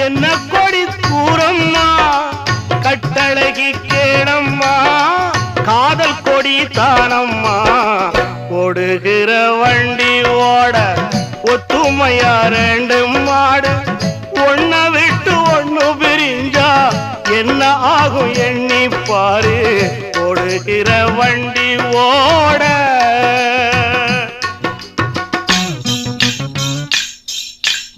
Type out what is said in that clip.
என்ன கொடி கூறம்மா கட்டழகி கேளம்மா காதல் கொடி தானம்மா ஓடுகிற வண்டி ஓட ஒத்துமையா ரெண்டு மாடு ஒன்ன விட்டு ஒண்ணு பிரிஞ்சா என்ன ஆகும் எண்ணி பாரு ஓடுகிற வண்டி ஓட